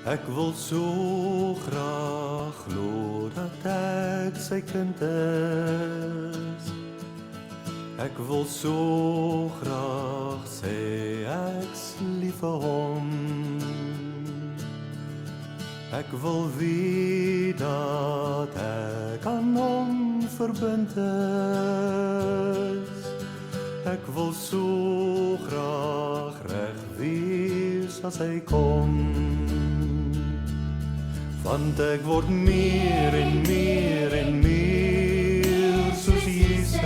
Ek wil so graag glo dat ek sy kind is. Ek wil so graag sê ek's lief vir hom. Ek wil weet dat ek aan hom verbind is. Ek wil so graag reg wees as hy kom. Want ek word meer en meer en meer soos Jesus.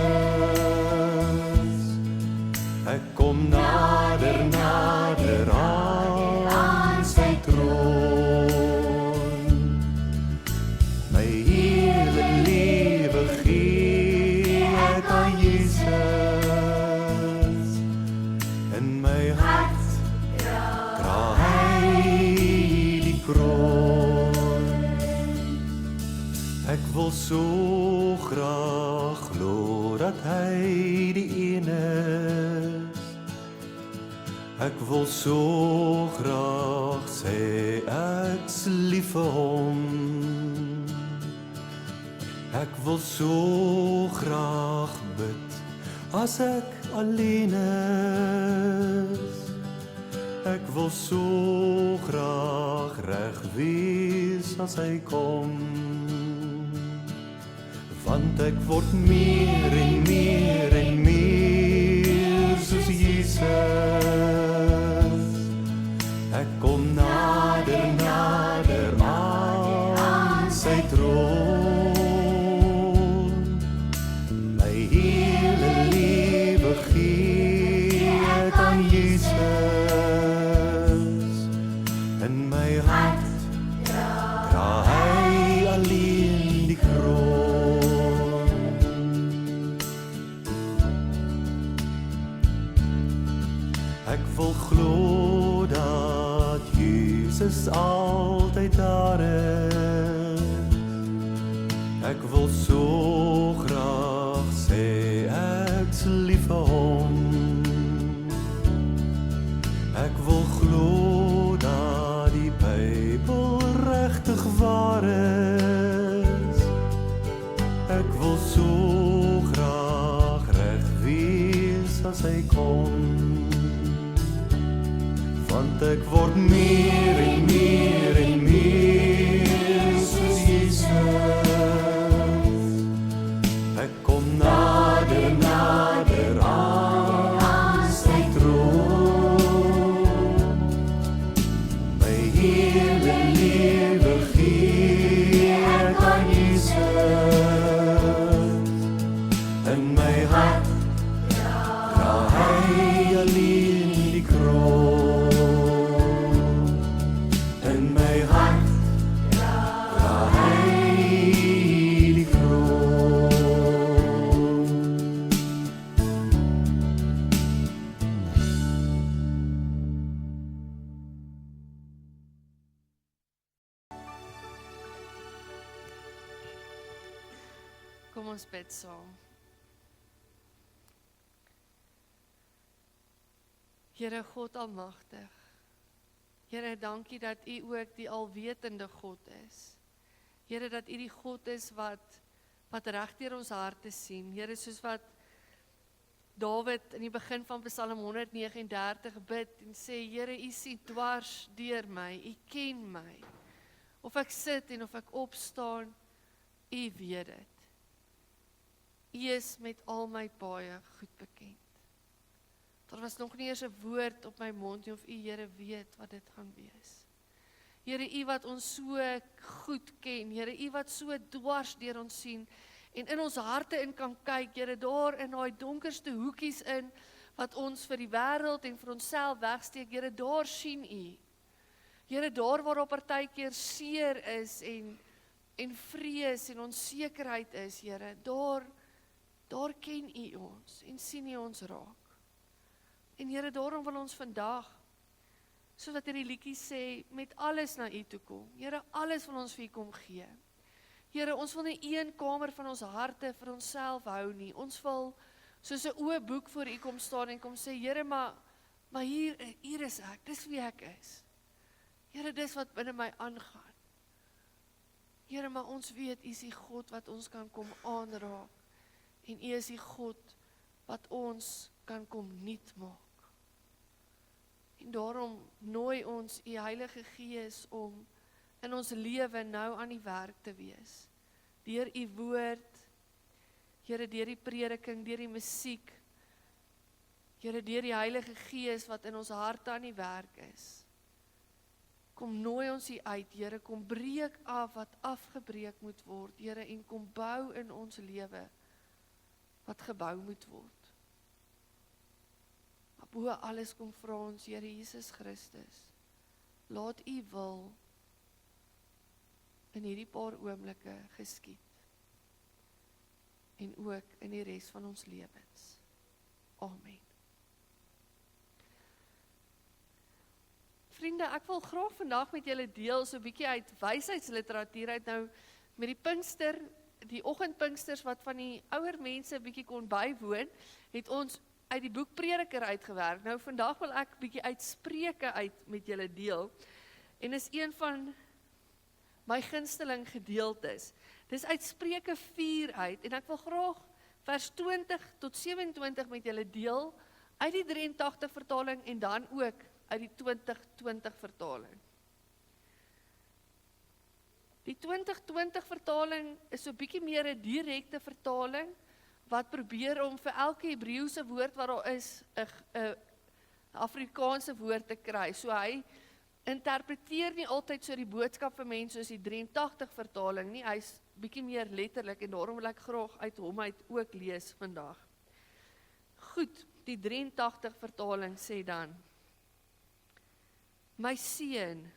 Ek kom nader, nader aan sy troon. My hele lewe gee ek aan Jesus. In my hart dra hy die kroon. Ek wil so graag glo dat hy die een is. Ek wil so graag sê ek's lief vir hom. Ek wil so graag bid as ek alleen is. Ek wil so graag reg wees as hy kom. Want ek word meer en meer en meer soos Jesus. Ek kom nader, nader aan sy troon. My hele lewe gee ek aan Jesus. In my hart dra hy alleen die kroon. Ek wil glo dat Jesus altyd daar is. Ek wil so graag sê ek's lief vir hom. Ek wil glo dat die Bybel regtig waar is. Ek wil so graag reg wees as hy kom. Want ek word meer en meer en meer soos Jesus. Ek kom nader, nader aan sy troon. My hele lewe gee ek aan Jesus. In my hart dra hy alleen die kroon. Kom ons bid saam. Here God almagtig. Here, dankie dat U ook die alwetende God is. Here, dat U die God is wat reg deur ons harte sien. Here, soos wat Dawid in die begin van Psalm 139 bid en sê, Here, U sien dwars deur my, U ken my. Of ek sit en of ek opstaan, U weet dit. U is met al my paaie goed bekend. Daar was nog nie eers 'n woord op my mond nie of U, Here, weet wat dit gaan wees. Here, U wat ons so goed ken, Here, U wat so dwars deur ons sien en in ons harte in kan kyk, Here, daar in daai donkerste hoekies in wat ons vir die wêreld en vir onsself wegsteek, Here, daar sien U. Here, daar waar op partykeer seer is en vrees en onsekerheid is, Here, daar ken U ons en sien U ons raak. En Here, daarom wil ons vandag, soos wat hierdie liedjie sê, met alles na U toe kom. Here, alles wil ons vir U kom gee. Here, ons wil nie een kamer van ons harte vir onsself hou nie. Ons wil soos 'n oë boek voor U kom staan en kom sê, Here, maar hier is ek, dis wie ek is. Here, dis wat binne my aangaan. Here, maar ons weet, U is die God wat ons kan kom aanraak. En U is die God wat ons kan kom nuut maak. En daarom nooi ons U Heilige Gees om in ons lewe nou aan die werk te wees. Deur U woord, Here, deur die prediking, deur die musiek, Here, deur die Heilige Gees wat in ons harte aan die werk is. Kom nooi ons U uit, Here, kom breek af wat afgebreek moet word, Here, en kom bou in ons lewe wat gebou moet word. Maar bo alles kom vra ons, Here Jesus Christus, laat U wil in hierdie paar oomblikke geskied. En ook in die res van ons lewens. Amen. Vriende, ek wil graag vandag met julle deel so 'n bietjie uit wysheidsliteratuur uit nou met die Pinkster, die oggendpinksters wat van die ouer mense 'n bietjie kon bywoon, het ons uit die boek Prediker uitgewerk. Nou vandag wil ek bietjie uit Spreuke uit met julle deel. En is een van my gunsteling gedeeltes. Dis uit Spreuke 4 uit en ek wil graag vers 20 tot 27 met julle deel uit die 83 vertaling en dan ook uit die 2020 vertaling. Die 2020 vertaling is so 'n bietjie meer 'n direkte vertaling wat probeer om vir elke Hebreëse woord wat daar is 'n Afrikaanse woord te kry. So hy interpreteer nie altyd so die boodskap vir mense soos die 83 vertaling nie. Hy's bietjie meer letterlik en daarom wil ek graag uit hom uit ook lees vandag. Goed, die 83 vertaling sê dan: My seun,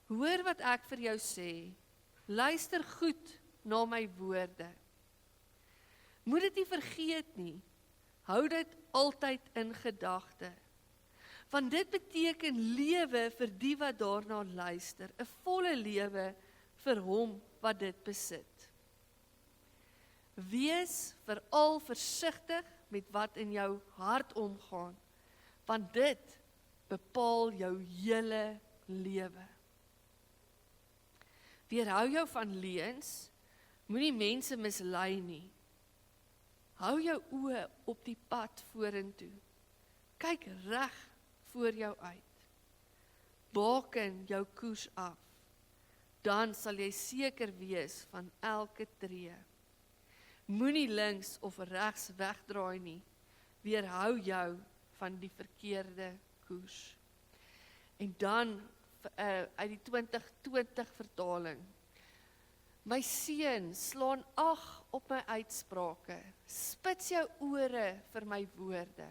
hoor wat ek vir jou sê, luister goed na my woorde. Moet dit nie vergeet nie, hou dit altyd in gedagte. Want dit beteken lewe vir die wat daarna luister, 'n volle lewe vir hom wat dit besit. Wees veral versigtig met wat in jou hart omgaan, want dit bepaal jou hele lewe. Weerhou jou van leuns, moenie mense mislei nie. Hou jou oë op die pad vorentoe. Kyk reg voor jou uit. Baken jou koers af. Dan sal jy seker wees van elke tree. Moenie links of regs wegdraai nie. Weerhou jou van die verkeerde koers. En dan uit die 2020 vertaling. My seun, slaan ag op my uitsprake. Spits jou ore vir my woorde.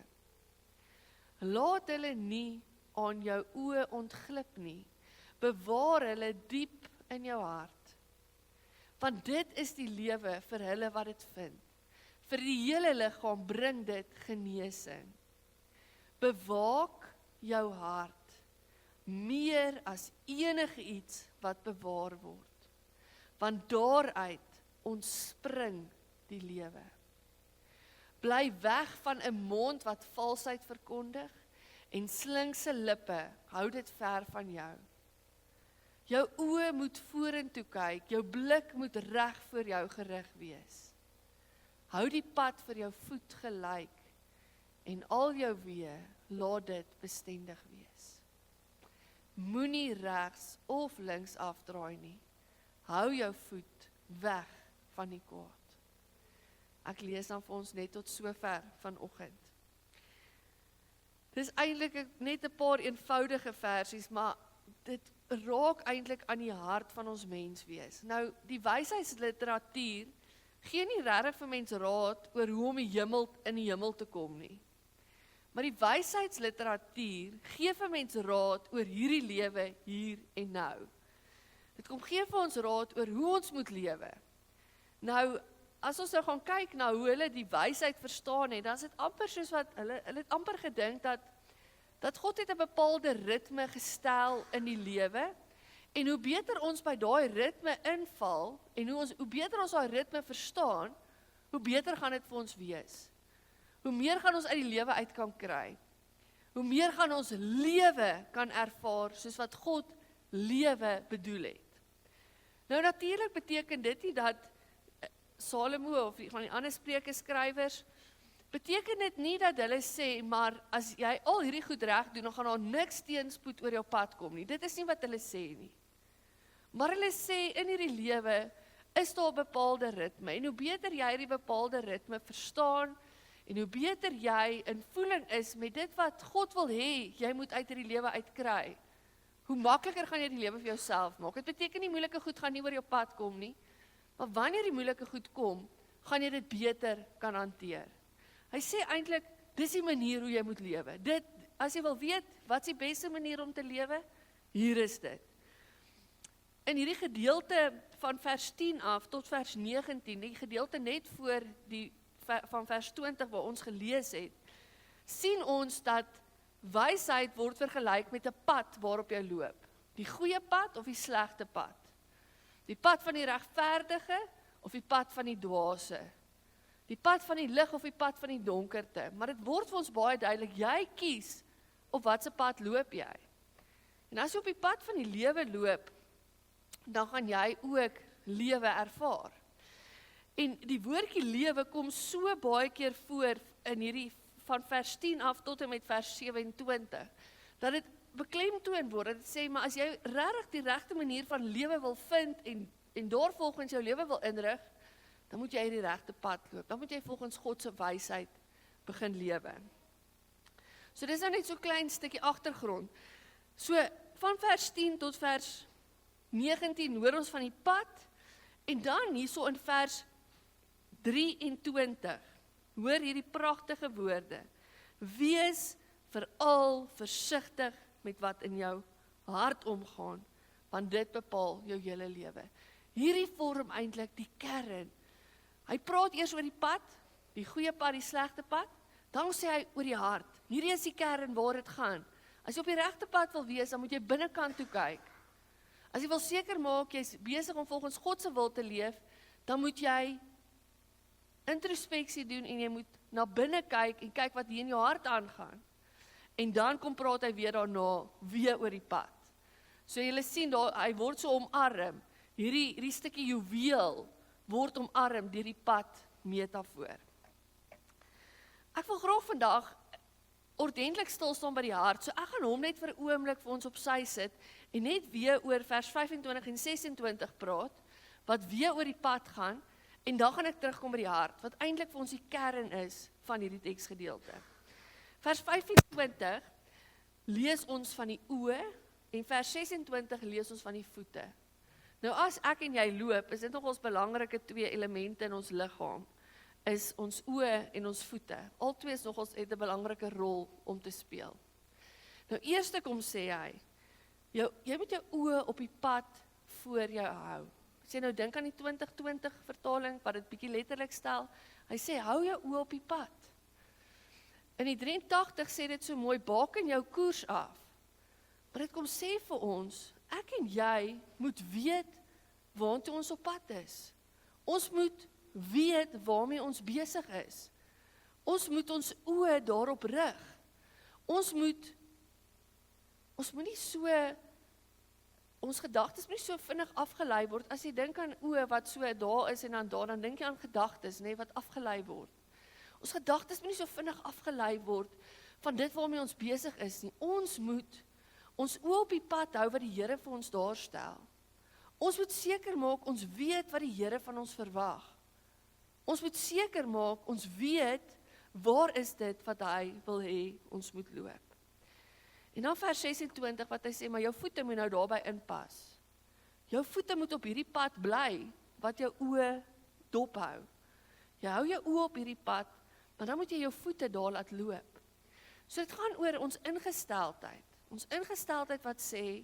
Laat hulle nie aan jou oë ontglip nie. Bewaar hulle diep in jou hart. Want dit is die lewe vir hulle wat dit vind. Vir die hele liggaam bring dit genesing. Bewaak jou hart meer as enige iets wat bewaar word. Want daaruit ontspring die lewe. Bly weg van 'n mond wat valsheid verkondig en slinkse lippe, hou dit ver van jou. Jou oë moet vorentoe kyk, jou blik moet reg voor jou gerig wees. Hou die pad vir jou voet gelyk en al jou weë laat dit bestendig wees. Moenie regs of links afdraai nie. Hou jou voet weg van die kwaad. Ek lees dan vir ons net tot sover vanoggend. Dis eintlik net 'n paar eenvoudige versies, maar dit raak eintlik aan die hart van ons menswees. Nou, die wysheidsliteratuur gee nie regtig vir mens raad oor hoe om in die hemel te kom nie. Maar die wysheidsliteratuur gee vir mens raad oor hierdie lewe hier en nou. Dit kom gee vir ons raad oor hoe ons moet lewe. Nou, as ons nou gaan kyk na hoe hulle die wysheid verstaan het, dan is dit amper soos wat hulle het amper gedink dat God het 'n bepaalde ritme gestel in die lewe, en hoe beter ons by daai ritme inval, en hoe beter ons daai ritme verstaan, hoe beter gaan dit vir ons wees. Hoe meer gaan ons uit die lewe uit kan kry. hoe meer gaan ons lewe kan ervaar, soos wat God lewe bedoel het. Nou natuurlik beteken dit nie dat Salomo of van die ander spreukeskrywers, beteken dit nie dat hulle sê, maar as jy al hierdie goed reg doen, dan gaan daar niks teenspoed oor jou pad kom nie. Dit is nie wat hulle sê nie. Maar hulle sê, in hierdie lewe is daar 'n bepaalde ritme, en hoe beter jy hierdie bepaalde ritme verstaan, en hoe beter jy in voeling is met dit wat God wil hê, jy moet uit hierdie lewe uitkry, hoe makliker gaan jy die lewe vir jouself maak. Dit beteken nie moeilike goed gaan nie oor jou pad kom nie, maar wanneer die moeilike goed kom, gaan jy dit beter kan hanteer. Hy sê eintlik, dis die manier hoe jy moet lewe. Dit, as jy wil weet, wat is die beste manier om te lewe? Hier is dit. In hierdie gedeelte van vers 10 af tot vers 19, die gedeelte net voor die van vers 20 waar ons gelees het, sien ons dat wysheid word vergelyk met 'n pad waarop jy loop. Die goeie pad of die slegte pad. Die pad van die regverdige of die pad van die dwaase. Die pad van die lig of die pad van die donkerte. Maar dit word vir ons baie duidelik, jy kies op watse pad loop jy. En as jy op die pad van die lewe loop, dan gaan jy ook lewe ervaar. En die woordjie lewe kom so baie keer voor in hierdie van vers 10 af tot en met vers 27, dat dit beklemtoon word, dat dit sê, maar as jy regtig die regte manier van lewe wil vind en daarvolgens jou lewe wil inrig, dan moet jy die regte pad loop, dan moet jy volgens God se wysheid begin lewe. So dis nou net so klein stukkie agtergrond. So van vers 10 tot vers 19 hoor ons van die pad, en dan hierso in vers 23, hoor hierdie pragtige woorde, wees veral versigtig met wat in jou hart omgaan, want dit bepaal jou hele lewe. Hierdie vorm eintlik die kern. Hy praat eers oor die pad, die goeie pad, die slegte pad, dan sê hy oor die hart. Hierdie is die kern waar dit gaan. As jy op die regte pad wil wees, dan moet jy binnekant toe kyk. As jy wil seker maak, jy is besig om volgens God se wil te leef, dan moet jy introspeksie doen en jy moet na binne kyk en kyk wat hier in jou hart aangaan. En dan kom praat hy weer daarna, weer oor die pad. So julle sien, daar, hy word so omarm. Hierdie stukkie juweel word omarm deur die pad metafoor. Ek wil graag vandag ordentlik stil staan by die hart, so ek gaan hom net vir 'n oomblik vir ons op sy sit, en net weer oor vers 25 en 26 praat, wat weer oor die pad gaan, en dan gaan ek terugkom by die hart, wat eintlik vir ons die kern is van hierdie teksgedeelte. Vers 25 lees ons van die oë, en vers 26 lees ons van die voete. Nou as ek en jy loop, is dit nog ons belangrike twee elemente in ons liggaam, is ons oë en ons voete. Al twee is nog ons het 'n belangrike rol om te speel. Nou eerste kom sê hy, jy moet jou oë op die pad voor jou hou. As jy nou dink aan die 2020 vertaling, wat dit bietjie letterlik stel, hy sê, hou jou oë op die pad. In die 83 sê dit so mooi, baken jou koers af. Maar dit kom sê vir ons, ek en jy moet weet waartoe ons op pad is. Ons moet weet waarmee ons besig is. Ons moet ons oë daarop rig. Ons moet nie so, ons gedagtes moet nie so vinnig afgelei word. As jy dink aan oë wat so daar is en dan dink jy aan gedagtes, nee, wat afgelei word. Ons gedagtes moet nie so vinnig afgelei word van dit waarmee ons besig is nie. Ons moet ons oë op die pad hou wat die Here vir ons daar stel. Ons moet seker maak ons weet wat die Here van ons verwag. Ons moet seker maak ons weet waar is dit wat hy wil hê ons moet loop. En dan vers 26 wat hy sê, maar jou voete moet nou daarby inpas. Jou voete moet op hierdie pad bly wat jou oë dop hou. Jy hou jou oë op hierdie pad, maar dan moet jy jou voete daar laat loop. So dit gaan oor ons ingesteldheid. Ons ingesteldheid wat sê,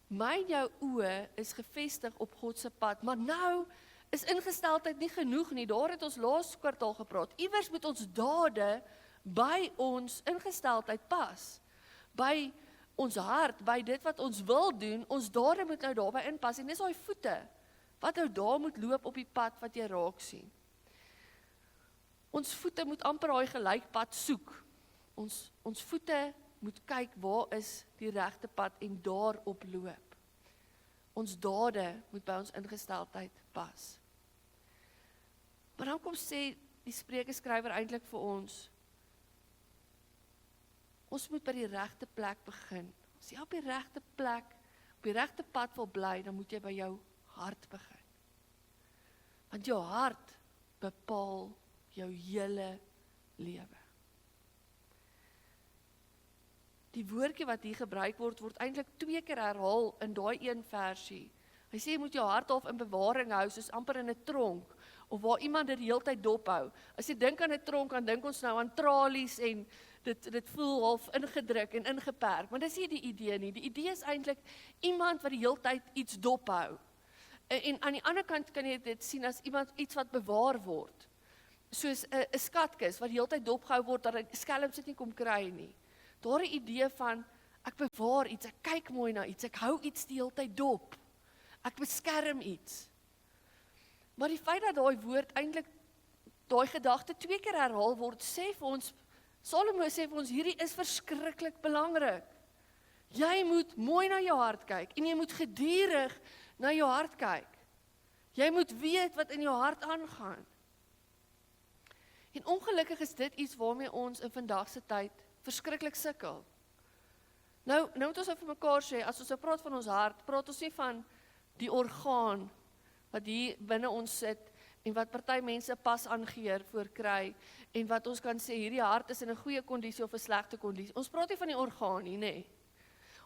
my en jou oë is gefestig op God se pad, maar nou is ingesteldheid nie genoeg nie. Daar het ons laas kwartaal gepraat. Iewers moet ons dade by ons ingesteldheid pas. By ons hart, by dit wat ons wil doen, ons dade moet nou daarby inpas. En dis daai voete wat nou daar moet loop op die pad wat jy raak sien. Ons voete moet amper daai gelykpad soek. Ons voete moet kyk waar is die regte pad en daarop loop. Ons dade moet by ons ingesteldheid pas. Maar dan kom sê die Spreuke-skrywer eintlik vir ons moet by die regte plek begin. As jy op die regte plek, op die regte pad wil bly, dan moet jy by jou hart begin. Want jou hart bepaal jou hele lewe. Die woordjie wat hier gebruik word eintlik 2 keer herhaal in daai een versie. Hy sê jy moet jou hart half in bewaring hou, soos amper in 'n tronk, of waar iemand dit die hele tyd dop hou. As jy dink aan 'n tronk, dan dink ons nou aan tralies en dit voel half ingedruk en ingeperk, maar dis nie die idee nie. Die idee is eintlik iemand wat die hele tyd iets dop hou. En aan die ander kant kan jy dit sien as iets wat bewaar word. Soos 'n skatkis wat die hele tyd dopgehou word, dat 'n skelm dit nie kom kry nie. Daardie idee van, ek bewaar iets, ek kyk mooi na iets, ek hou iets die hele tyd dop. Ek beskerm iets. Maar die feit dat daai woord eintlik, daai gedagte 2 keer herhaal word, sê vir ons, Salomo sê vir ons, hierdie is verskriklik belangrik. Jy moet mooi na jou hart kyk, en jy moet gedurig na jou hart kyk. Jy moet weet wat in jou hart aangaan. En ongelukkig is dit iets waarmee ons in vandag se tyd verskriklik sukkel. Nou moet ons vir mekaar sê, as ons praat van ons hart, praat ons nie van die orgaan wat hier binne ons sit, en wat party mense pas aangeheer voor kry, en wat ons kan sê, hierdie hart is in 'n goeie kondisie of 'n slegte kondisie. Ons praat nie van die orgaan nie, nê.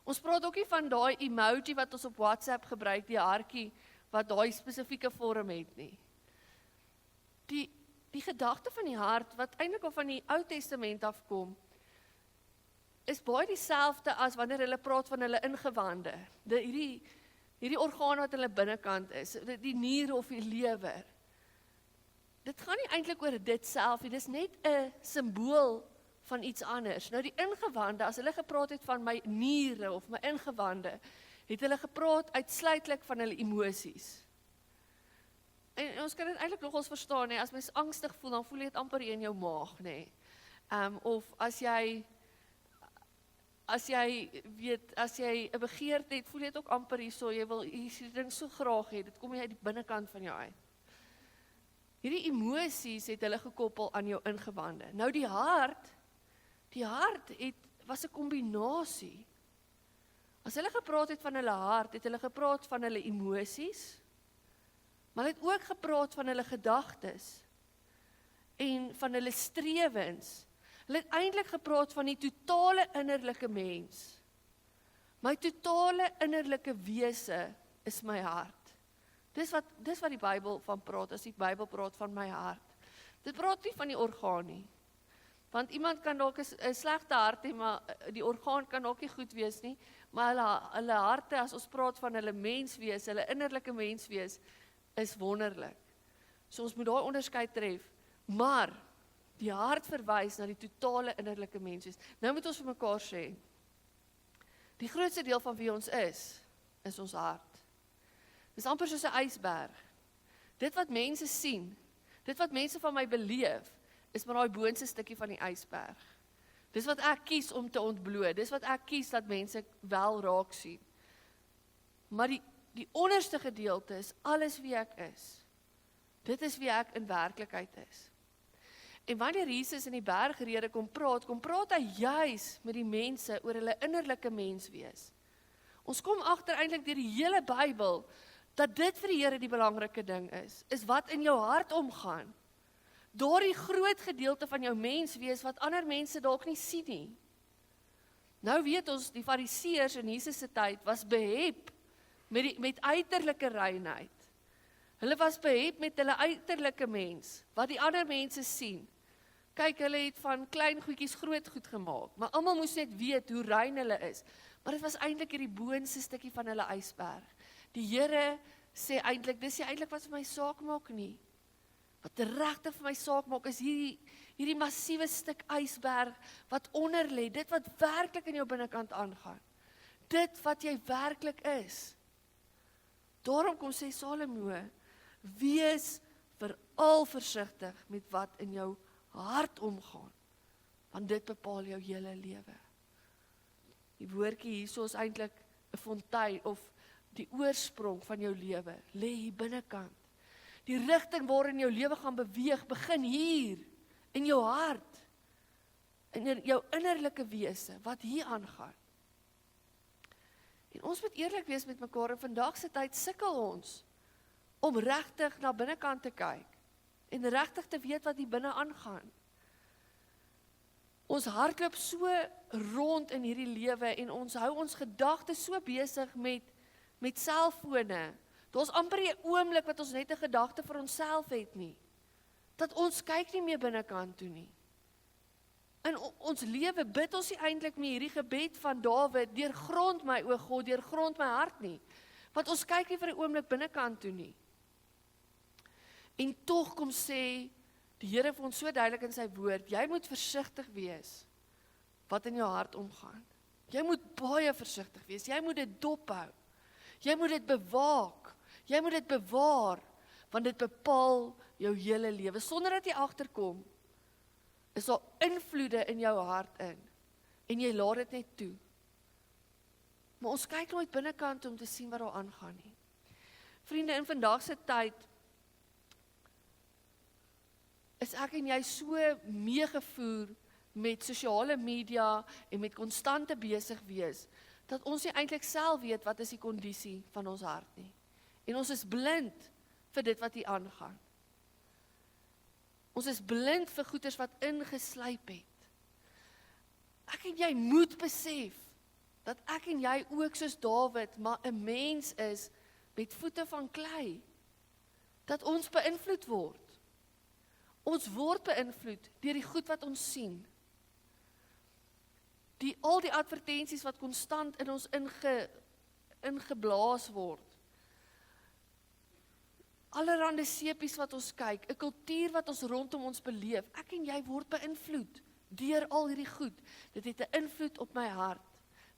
Ons praat ook nie van daai emoji wat ons op WhatsApp gebruik, die hartjie wat daai spesifieke vorm het nie. Die gedagte van die hart, wat eintlik al van die Ou Testament afkom, is baie dieselfde as wanneer hulle praat van hulle ingewande. Hierdie orgaan wat hulle binnekant is, die nier of die lewer. Dit gaan nie eintlik oor dit self nie, dis net 'n simbool van iets anders. Nou die ingewande, as hulle gepraat het van my niere of my ingewande, het hulle gepraat uitsluitlik van hulle emosies. En ons kan dit eintlik nogals verstaan, as mens angstig voel, dan voel jy dit amper in jou maag, nê. Of as jy weet, as jy 'n begeerte het, voel jy dit ook amper hierso, jy wil hierdie ding so graag hê, dit kom jy uit die binnekant van jou uit. Hierdie emosies het hulle gekoppel aan jou ingewande. Nou die hart was 'n kombinasie. As hulle gepraat het van hulle hart, het hulle gepraat van hulle emosies, maar hulle het ook gepraat van hulle gedagtes en van hulle strewens. Hulle het eintlik gepraat van die totale innerlike mens. My totale innerlike wese is my hart. Dis wat die Bybel van praat, as die Bybel praat van my hart. Dit praat nie van die orgaan nie. Want iemand kan dalk 'n slegte hart hê, maar die orgaan kan ook nie goed wees nie, maar hulle harte, as ons praat van hulle menswees, hulle innerlike menswees, is wonderlik. So ons moet daai onderskeid tref, maar die hart verwys na die totale innerlike menswees. Nou moet ons vir mekaar sê, die grootste deel van wie ons is ons hart. Dis amper soos 'n ysberg. Dit wat mense sien, dit wat mense van my beleef, is maar daai boonste stukkie van die ysberg. Dis wat ek kies om te ontbloot, dis wat ek kies dat mense wel raak sien. Maar die onderste gedeelte is alles wie ek is. Dit is wie ek in werklikheid is. En wanneer Jesus in die bergrede kom praat hy juis met die mense oor hulle innerlike menswees. Ons kom agter eintlik deur die hele Bybel, dat dit vir die Here die belangrike ding is wat in jou hart omgaan. Daardie groot gedeelte van jou menswees wat ander mense dalk nie sien nie. Nou weet ons, die Fariseërs in Jesus se tyd was behep met uiterlike reinheid. Hulle was behep met hulle uiterlike mens, wat die ander mense sien. Kyk, hulle het van klein goedjies groot goed gemaak, maar almal moes net weet hoe rein hulle is. Maar dit was eintlik hierdie boonste stukkie van hulle ysberg. Die Here sê eintlik, dis nie eintlik wat vir my saak maak nie. Wat regtig vir my saak maak is hierdie massiewe stuk ysberg wat onder lê, dit wat werklik in jou binnekant aangaan. Dit wat jy werklik is. Daarom kom sê Salomo, wees veral versigtig met wat in jou hart omgaan, want dit bepaal jou hele lewe. Die woordjie hierso is eintlik 'n fontein of die oorsprong van jou lewe, lê hier binnekant. Die rigting waarin jou lewe gaan beweeg, begin hier, in jou hart, in jou innerlike wese, wat hier aangaan. En ons moet eerlik wees met mekaar, in vandag se tyd sukkel ons, om regtig na binnekant te kyk, en regtig te weet wat hier binne aangaan. Ons hardloop so rond in hierdie lewe, en ons hou ons gedagtes so besig met selfone. Daar's amper 'n oomblik wat ons net 'n gedagte vir onsself het nie. Dat ons kyk nie meer binnekant toe nie. In ons lewe bid ons nie eintlik meer hierdie gebed van Dawid, deurgrond my o God, deurgrond my hart nie. Want ons kyk nie vir 'n oomblik binnekant toe nie. En tog kom sê die Here vir ons so duidelik in sy woord, jy moet versigtig wees wat in jou hart omgaan. Jy moet baie versigtig wees, jy moet dit dophou. Jy moet dit bewaak, jy moet dit bewaar, want dit bepaal jou hele lewe. Sonder dat jy agterkom, is daar invloede in jou hart in, en jy laat dit net toe. Maar ons kyk nooit binnekant om te sien wat daar aangaan nie. Vriende, in vandag se tyd, is ek en jy so meegevoer met sosiale media, en met konstante besig wees, dat ons nie eintlik self weet wat is die kondisie van ons hart nie. En ons is blind vir dit wat hier aangaan. Ons is blind vir goeders wat ingeslyp het. Ek en jy moet besef, dat ek en jy ook soos Dawid, maar 'n mens is, met voete van klei. Dat ons beïnvloed word. Ons word beïnvloed deur die goed wat ons sien. Al die advertensies wat konstant in ons ingeblaas word. Allerhande sepies wat ons kyk, 'n kultuur wat ons rondom ons beleef. Ek en jy word beïnvloed deur al hierdie goed. Dit het 'n invloed op my hart.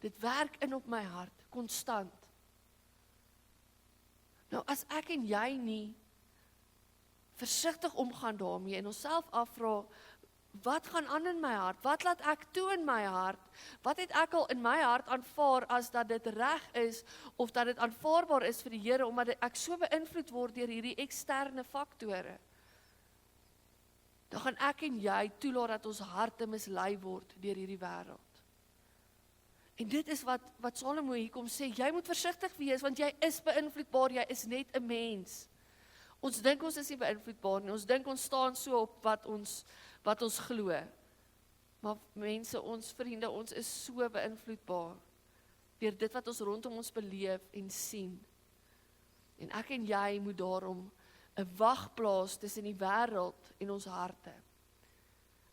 Dit werk in op my hart, konstant. Nou as ek en jy nie versigtig omgaan daarmee en onsself afvra, wat gaan aan in my hart? Wat laat ek toe in my hart? Wat het ek al in my hart aanvaar as dat dit reg is, of dat dit aanvaarbaar is vir die Here, omdat ek so beïnvloed word deur hierdie eksterne faktore? Dan gaan ek en jy toelaat dat ons harte mislei word deur hierdie wêreld. En dit is wat Salomo hier kom sê, jy moet versigtig wees, want jy is beïnvloedbaar, jy is net 'n mens. Ons dink ons is nie beïnvloedbaar nie, ons dink ons staan so op wat ons glo. Maar mense, ons vriende, ons is so beïnvloedbaar deur dit wat ons rondom ons beleef en sien. En ek en jy moet daarom 'n wag plaas tussen die wêreld en ons harte.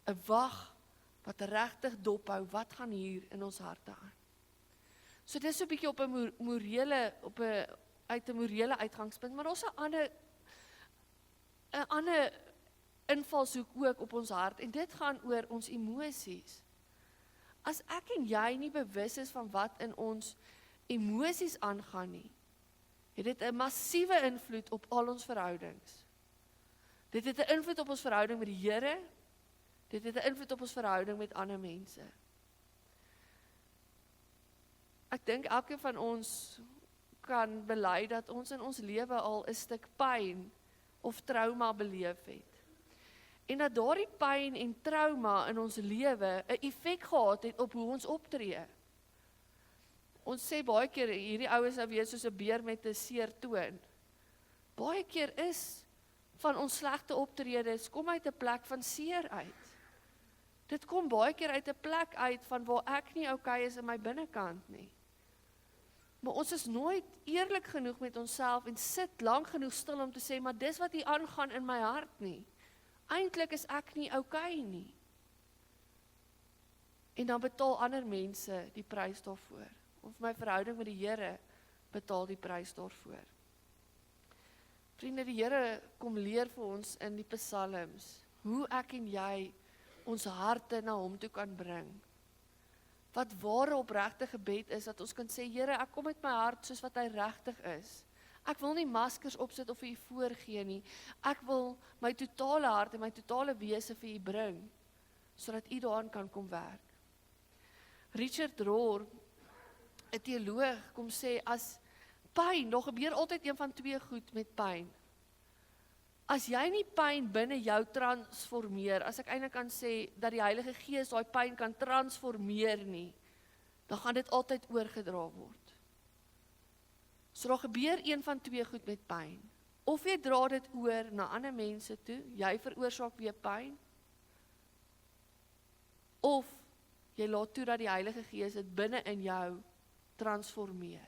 'n Wag wat regtig dophou, wat gaan hier in ons harte aan. So dis so 'n bietjie uit 'n morele uitgangspunt, maar daar's 'n ander invalshoek ook op ons hart, en dit gaan oor ons emosies. As ek en jy nie bewus is van wat in ons emosies aangaan nie, het dit 'n massiewe invloed op al ons verhoudings. Dit het 'n invloed op ons verhouding met die Here, dit het 'n invloed op ons verhouding met ander mense. Ek dink elkeen van ons kan bely dat ons in ons lewe al 'n stuk pyn of trauma beleef het. En dat daardie pyn en trauma in ons lewe 'n effek gehad het op hoe ons optree. Ons sê baie keer, hierdie oues nou weer soos 'n beer met 'n seer toon. Baie keer is van ons slegte optredes kom uit 'n plek van seer uit. Dit kom baie keer uit 'n plek uit van waar ek nie okay is in my binnekant nie. Maar ons is nooit eerlik genoeg met onsself en sit lank genoeg stil om te sê, maar dis wat hier aangaan in my hart nie. Eintlik is ek nie okay nie. En dan betaal ander mense die prys daarvoor. Of my verhouding met die Here betaal die prys daarvoor. Vriende, die Here kom leer vir ons in die psalms, hoe ek en jy ons harte na hom toe kan bring. Wat ware opregte gebed is, dat ons kan sê, Here, ek kom met my hart soos wat hy regtig is. Ek wil nie maskers opsit of vir u voorgee nie. Ek wil my totale hart en my totale wese vir u bring, sodat u daaraan kan kom werk. Richard Rohr 'n teoloog kom sê, as pyn, daar gebeur altyd een van twee goed met pyn. As jy nie pyn binne jou transformeer, as ek eintlik kan sê, dat die Heilige Gees daai pyn kan transformeer nie, dan gaan dit altyd oorgedra word. So daar gebeur een van twee goed met pyn. Of jy dra dit oor na ander mense toe, jy veroorsaak weer pyn, of jy laat toe dat die Heilige Gees dit binne in jou transformeer.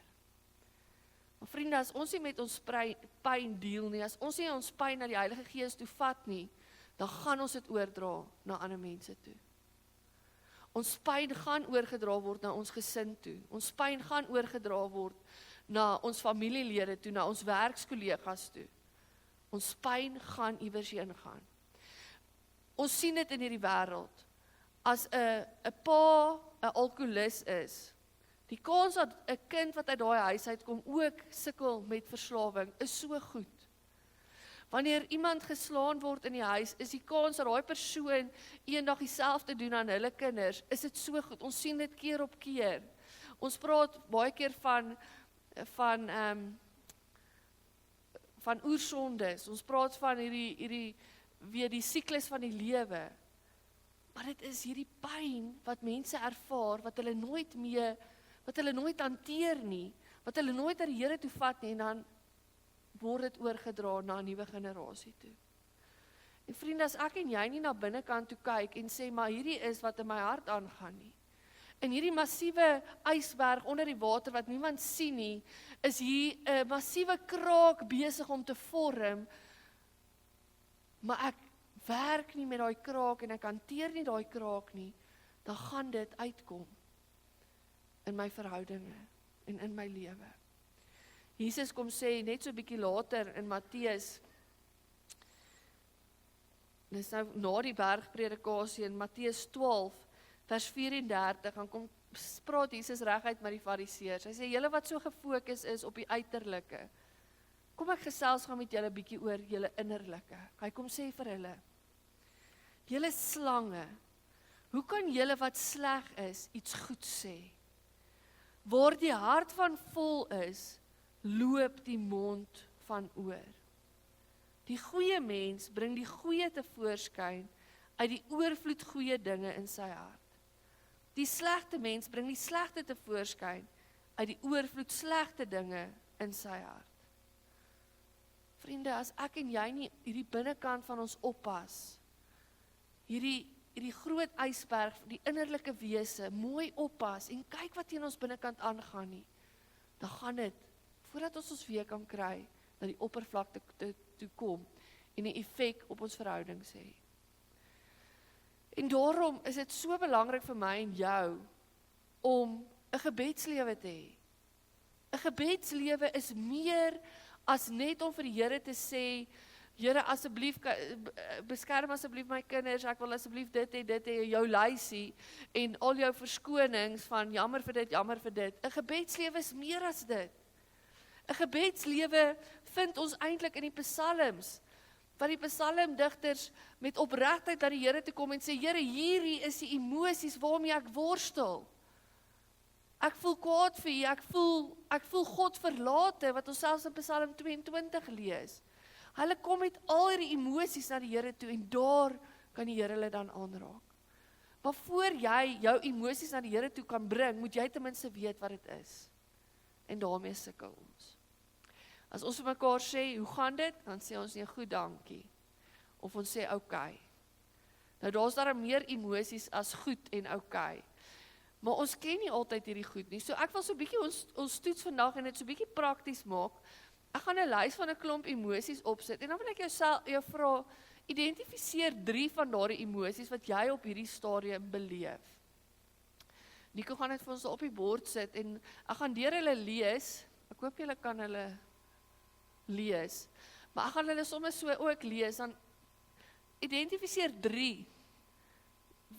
Maar vriende, as ons nie met ons pyn deel nie, as ons nie ons pyn na die Heilige Gees toe vat nie, dan gaan ons dit oordra na ander mense toe. Ons pyn gaan oorgedra word na ons gesin toe. Ons pyn gaan oorgedra word na ons familielede toe, na ons werkskollegas toe. Ons pyn gaan iewers heen gaan. Ons sien dit in hierdie wêreld. As 'n pa 'n alkoholist is, die kans dat 'n kind wat uit daai huis uitkom ook sukkel met verslawing is so goed. Wanneer iemand geslaan word in die huis, is die kans dat daai persoon eendag dieselfde doen aan hulle kinders, is dit so goed. Ons sien dit keer op keer. Ons praat baie keer van oersondes. Ons praat van hierdie weer die siklus van die lewe. Maar dit is hierdie pyn wat mense ervaar, wat hulle nooit hanteer nie, wat hulle nooit aan die Here toe vat nie, en dan word dit oorgedra na 'n nuwe generasie toe. En vriende, as ek en jy nie na binnekant toe kyk en sê, maar hierdie is wat in my hart aangaan nie. En hierdie massiewe ysberg onder die water wat niemand sien nie, is hier 'n massiewe kraak besig om te vorm, maar ek werk nie met daai kraak en ek hanteer nie daai kraak nie, dan gaan dit uitkom in my verhoudinge en in my lewe. Jesus kom sê net so 'n bietjie later in Matteus, dis nou na die bergpredikasie in Matteus 12 vers 34, dan kom praat Jesus reguit met die fariseërs. Hy sê, julle wat so gefokus is op die uiterlike, kom ek gesels gaan met julle bietjie oor julle innerlike. Hy kom sê vir hulle, julle slange, hoe kan julle wat sleg is iets goed sê? Waar die hart van vol is, loop die mond van oor. Die goeie mens bring die goeie tevoorskyn uit die oorvloed goeie dinge in sy hart. Die slegte mens bring die slegte tevoorskyn uit die oorvloed slegte dinge in sy hart. Vriende, as ek en jy nie hierdie binnekant van ons oppas, hierdie groot ysberg, die innerlike wese, mooi oppas en kyk wat teen ons binnekant aangaan nie, dan gaan dit, voordat ons weer kan kry, na die oppervlakte toe kom en 'n effek op ons verhoudings hê. En daarom is dit so belangrik vir my en jou om 'n gebedslewe te hê. 'n Gebedslewe is meer as net om vir die Here te sê, Here, asseblief, beskerm asseblief my kinders, ek wil asseblief dit hê, jou lysie, en al jou verskonings van jammer vir dit, jammer vir dit. 'n Gebedslewe is meer as dit. 'n Gebedslewe vind ons eintlik in die psalms, wat die psalmdigters met opregtheid na die Here toe kom en sê, Here, hierdie is die emosies waarmee ek worstel. Ek voel kwaad vir U, ek voel God verlate, wat ons selfs in Psalm 22 lees. Hulle kom met al hierdie emosies na die Here toe, en daar kan die Here hulle dan aanraak. Maar voor jy jou emosies na die Here toe kan bring, moet jy ten minste weet wat dit is. En daarmee sukkel ons. As ons vir mekaar sê, hoe gaan dit? Dan sê ons nie, goed, dankie. Of ons sê, okay. Nou daar's daar meer emosies as goed en okay. Maar ons ken nie altyd hierdie goed nie. So ek wil so 'n bietjie ons toets vandag en dit so 'n bietjie prakties maak. Ek gaan 'n lys van 'n klomp emosies opsit en dan wil ek jou vra, identifiseer 3 van daardie emosies wat jy op hierdie stadium beleef. Nico gaan dit vir ons op die bord sit en ek gaan deur hulle lees. Ek hoop julle kan hulle lees. Maar ek gaan hulle sommer so ook lees, dan identifiseer 3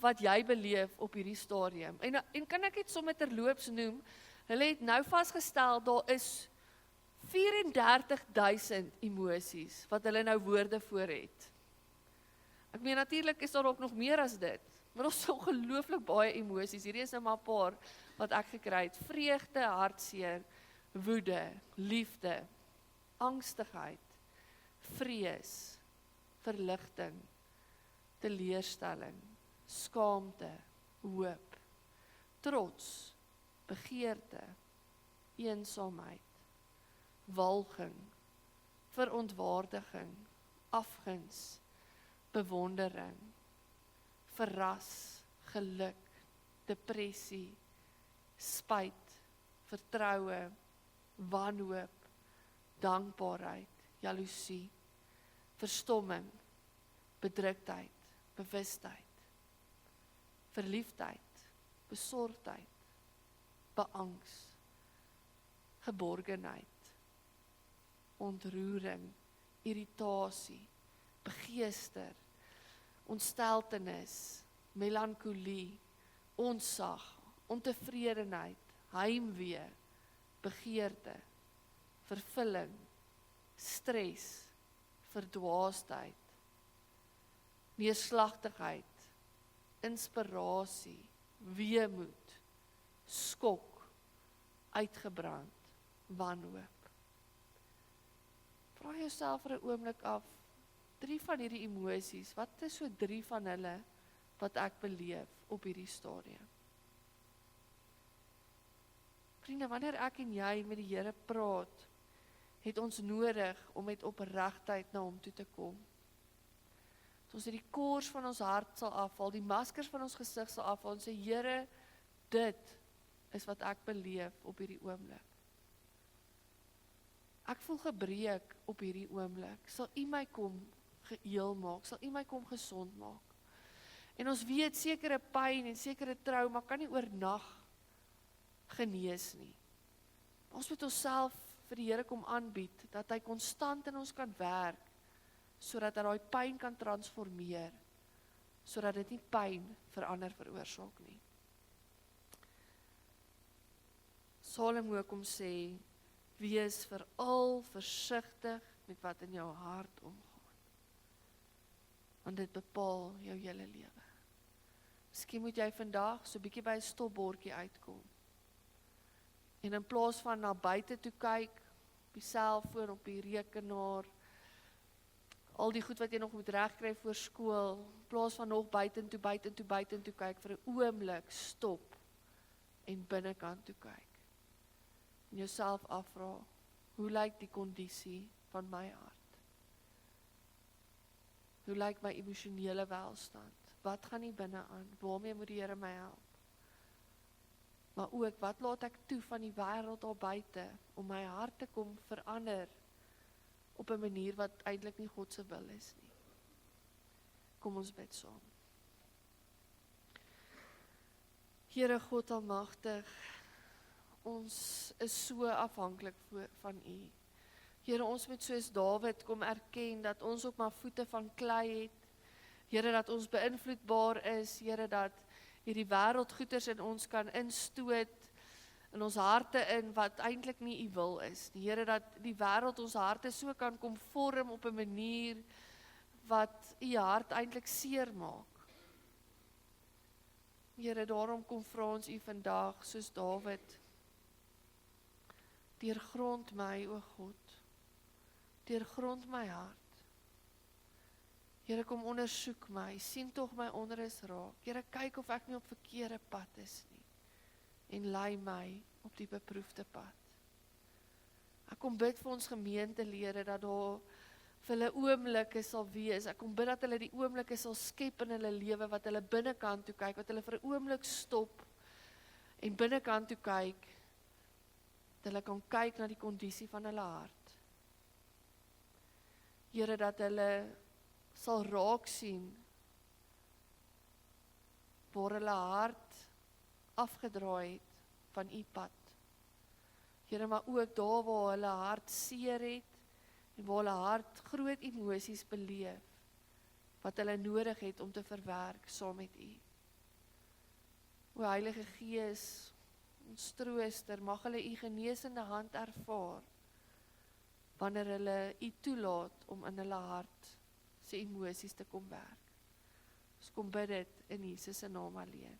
wat jy beleef op hierdie stadium. En kan ek dit sommer terloops noem, hulle het nou vasgestel, daar is 34,000 emosies, wat hulle nou woorde voor het. Ek meen, natuurlik is daar ook nog meer as dit, Maar ons het ongelooflik baie emosies. Hierdie is nou maar 'n paar wat ek gekry het. Vreugde, hartseer, woede, liefde, angstigheid, vrees, verligting, teleurstelling, skaamte, hoop, trots, begeerte, eensaamheid, walging, verontwaardiging, afguns, bewondering, verras, geluk, depressie, spyt, vertroue, wanhoop, dankbaarheid, jaloesie, verstomming, bedruktheid, bewustheid, verliefdheid, besorgdheid, beangs, geborgenheid, ontroering, irritasie, begeester, ontsteltenis, melankolie, onsag, ontevredenheid, heimwee, begeerte, vervulling, stres, verdwaasdheid, neerslagtigheid, inspirasie, weemoed, skok, uitgebrand, wanhoop. Vra jouself vir 'n oomblik af, 3 van hierdie emosies, wat is so 3 van hulle wat ek beleef op hierdie stadium? Vriende, wanneer ek en jy met die Here praat, het ons nodig om met opregtheid na hom toe te kom. Dat ons die kors van ons hart sal afhaal, die maskers van ons gesig sal afhaal en sê, Here, dit is wat ek beleef op hierdie oomblik. Ek voel gebreek op hierdie oomblik. Sal U my kom geheel maak? Sal U my kom gesond maak? En ons weet sekere pyn en sekere trauma kan nie oornag genees nie. Ons moet onsself vir die Here kom aanbied, dat hy konstant in ons kan werk, sodat hy daai pyn kan transformeer, sodat dit nie pyn vir ander veroorsaak nie. Salomo kom sê, wees veral versigtig met wat in jou hart omgaan, want dit bepaal jou hele lewe. Miskien moet jy vandag so 'n bietjie by 'n stopbordjie uitkom, en in plaas van na buite toe kyk, op die selfoon, op die rekenaar, al die goed wat jy nog moet regkry voor skool, in plaas van nog buitentoe kyk, vir 'n oomblik stop en binnekant toe kyk. En jouself afvra, hoe lyk die kondisie van my hart? Hoe lyk my emosionele welstand? Wat gaan nie binne aan? Waarmee moet die Here my help? Maar ook, wat laat ek toe van die wêreld daar buite, om my hart te kom verander, op 'n manier wat eintlik nie God se wil is nie. Kom ons bid saam. Here God almagtig, ons is so afhanklik van U. Here, ons moet soos Dawid kom erken, dat ons ook maar voete van klei het. Here, dat ons beïnvloedbaar is, Here, dat hierdie wêreldgoeders in ons kan instoot, in ons harte in, wat eintlik nie U wil is. Die Here, dat die wêreld ons harte so kan kom vorm op 'n manier, wat U hart eintlik seer maak. Here, daarom kom vra ons U vandag, soos Dawid, deurgrond my, o God, deurgrond my hart. Here, kom ondersoek my, sien tog my onrus raak. Here, kyk of ek nie op verkeerde pad is nie, en lei my op die beproefde pad. Ek kom bid vir ons gemeentelede, dat daar vir hulle oomblikke sal wees. Ek kom bid dat hulle die oomblikke sal skep in hulle lewe, wat hulle binnekant toe kyk, wat hulle vir 'n oomblik stop, en binnekant toe kyk, dat hulle kan kyk na die kondisie van hulle hart. Here, dat hulle sal raak sien, waar hulle hart afgedraai het van U pad. Here, maar ook daar waar hulle hart seer het, en waar hulle hart groot emosies beleef, wat hulle nodig het om te verwerk saam met U. O Heilige Gees, ons trooster, mag hulle U genesende hand ervaar, wanneer hulle U toelaat om in hulle hart se emosies te kom werk. Ons kom bid dit in Jesus se naam alleen.